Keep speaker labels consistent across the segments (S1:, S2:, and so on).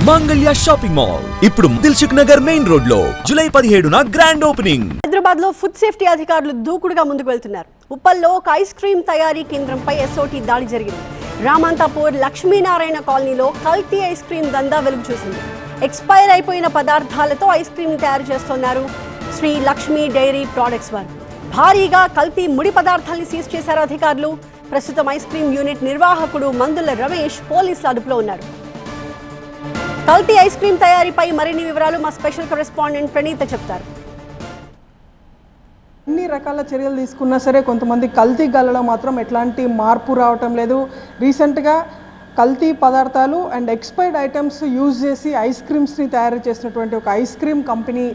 S1: Mangalya shopping mall ఇప్పుడు Dilsukh Nagar main road లో July 17న grand opening.
S2: Hyderabad లో ఫుడ్ సేఫ్టీ అధికారులు దూకుడుగా ముందుకు వెళ్తున్నారు. ఉప్పల్లో ఒక ఐస్ క్రీమ్ తయారీ కేంద్రంపై ఎస్ఓటీ దాడి జరిగింది. రామంతాపూర్ లక్ష్మీనారాయణ కాలనీలో కల్తీ ఐస్ క్రీమ్ దందా వెలుగు చూసింది. ఎక్స్పైర్ అయిపోయిన పదార్థాలతో ఐస్ క్రీమ్ తయారు చేస్తున్నారు శ్రీ లక్ష్మీ డైరీ ప్రొడక్ట్స్ వారు. భారీగా కల్తీ ముడి పదార్థాలను సీజ్ చేశారు అధికారులు. ప్రస్తుతం ఐస్ క్రీమ్ యూనిట్ నిర్వాహకుడు మందుల రమేష్ పోలీసుల అదుపులో ఉన్నారు. కల్తీ ఐస్ క్రీమ్ తయారీపై మరిన్ని వివరాలు మా స్పెషల్ కరెస్పాండెంట్ ప్రణీత చెప్తారు.
S3: అన్ని రకాల చర్యలు తీసుకున్నా సరే కొంతమంది కల్తీ గల్లలో మాత్రం ఎట్లాంటి మార్పు రావటం లేదు. రీసెంట్గా కల్తీ పదార్థాలు అండ్ ఎక్స్పైర్డ్ ఐటమ్స్ యూజ్ చేసి ఐస్ క్రీమ్స్ని తయారు చేసినటువంటి ఒక ఐస్ క్రీమ్ కంపెనీ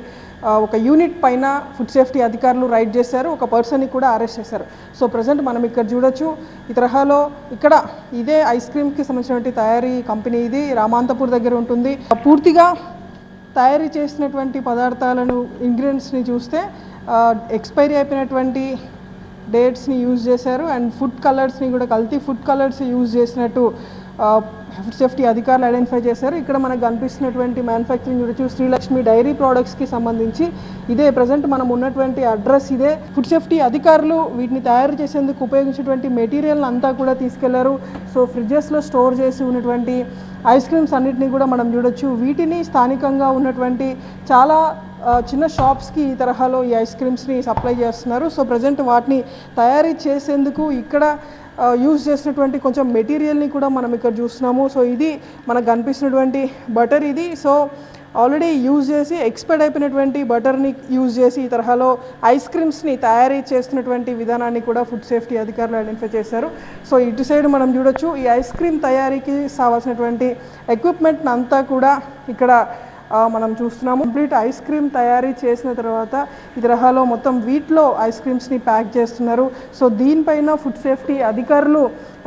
S3: ఒక యూనిట్ పైన ఫుడ్ సేఫ్టీ అధికారులు రైడ్ చేశారు. ఒక పర్సన్ని కూడా అరెస్ట్ చేశారు. సో ప్రజెంట్ మనం ఇక్కడ చూడొచ్చు, ఈ తరహాలో ఇక్కడ ఇదే ఐస్ క్రీమ్కి సంబంధించినటువంటి తయారీ కంపెనీ ఇది రామాంతపూర్ దగ్గర ఉంటుంది. పూర్తిగా తయారీ చేసినటువంటి పదార్థాలను ఇంగ్రీడియంట్స్ని చూస్తే ఎక్స్పైరీ అయిపోయినటువంటి డేట్స్ని యూజ్ చేశారు అండ్ ఫుడ్ కలర్స్ని కూడా కల్తీ ఫుడ్ కలర్స్ యూజ్ చేసినట్టు ఫుడ్ సేఫ్టీ అధికారులు ఐడెంటిఫై చేశారు. ఇక్కడ మనకు కనిపిస్తున్నటువంటి మ్యానుఫ్యాక్చరింగ్ చూడొచ్చు శ్రీలక్ష్మి డైరీ ప్రోడక్ట్స్కి సంబంధించి ఇదే ప్రజెంట్ మనం ఉన్నటువంటి అడ్రస్ ఇదే. ఫుడ్ సేఫ్టీ అధికారులు వీటిని తయారు చేసేందుకు ఉపయోగించేటువంటి మెటీరియల్ అంతా కూడా తీసుకెళ్లారు. సో ఫ్రిడ్జెస్లో స్టోర్ చేసి ఉన్నటువంటి ఐస్ క్రీమ్స్ అన్నిటినీ కూడా మనం చూడొచ్చు. వీటిని స్థానికంగా ఉన్నటువంటి చాలా చిన్న షాప్స్కి ఈ తరహాలో ఈ ఐస్ క్రీమ్స్ని సప్లై చేస్తున్నారు. సో ప్రజెంట్ వాటిని తయారీ చేసేందుకు ఇక్కడ యూజ్ చేసినటువంటి కొంచెం మెటీరియల్ని కూడా మనం ఇక్కడ చూస్తున్నాము. సో ఇది మనకు కనిపిస్తున్నటువంటి బటర్ ఇది. సో ఆల్రెడీ యూజ్ చేసి ఎక్స్పైర్డ్ అయిపోయినటువంటి బటర్ని యూజ్ చేసి ఈ తరహాలో ఐస్ క్రీమ్స్ని తయారీ చేస్తున్నటువంటి విధానాన్ని కూడా ఫుడ్ సేఫ్టీ అధికారులు ఐడెంటిఫై చేశారు. సో ఇటు సైడ్ మనం చూడొచ్చు, ఈ ఐస్ క్రీమ్ తయారీకి కావాల్సినటువంటి ఎక్విప్మెంట్ అంతా కూడా ఇక్కడ మనం చూస్తున్నాము. కంప్లీట్ ఐస్ క్రీమ్ తయారీ చేసిన తర్వాత ఈ తరహాలో మొత్తం వీటిలో ఐస్ క్రీమ్స్ని ప్యాక్ చేస్తున్నారు. సో దీనిపైన ఫుడ్ సేఫ్టీ అధికారులు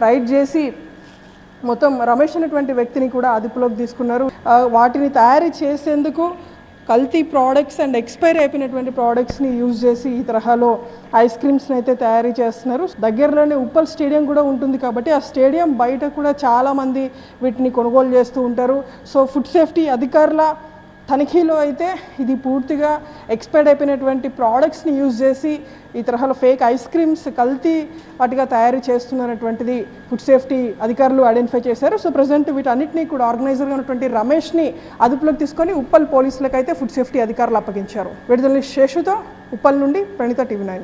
S3: రైడ్ చేసి మొత్తం రమేష్ అనేటువంటి వ్యక్తిని కూడా అదుపులోకి తీసుకున్నారు. వాటిని తయారీ చేసేందుకు కల్తీ ప్రోడక్ట్స్ అండ్ ఎక్స్పైర్ అయిపోయినటువంటి ప్రోడక్ట్స్ని యూజ్ చేసి ఈ తరహాలో ఐస్ క్రీమ్స్ని అయితే తయారీ చేస్తున్నారు. దగ్గరలోనే ఉప్పల్ స్టేడియం కూడా ఉంటుంది కాబట్టి ఆ స్టేడియం బయట కూడా చాలామంది వీటిని కొనుగోలు చేస్తూ ఉంటారు. సో ఫుడ్ సేఫ్టీ అధికారుల తనిఖీలో అయితే ఇది పూర్తిగా ఎక్స్పైర్డ్ అయిపోయినటువంటి ప్రోడక్ట్స్ని యూజ్ చేసి ఈ తరహాలో ఫేక్ ఐస్ క్రీమ్స్ కల్తీ వాటిగా తయారు చేస్తున్నటువంటిది ఫుడ్ సేఫ్టీ అధికారులు ఐడెంటిఫై చేశారు. సో ప్రజెంట్ వీటన్నిటినీ కూడా ఆర్గనైజర్గా ఉన్నటువంటి రమేష్ని అదుపులోకి తీసుకొని ఉప్పల్ పోలీసులకు అయితే ఫుడ్ సేఫ్టీ అధికారులు అప్పగించారు. విడుదల శేషుతో ఉప్పల్ నుండి ప్రణీత, TV9.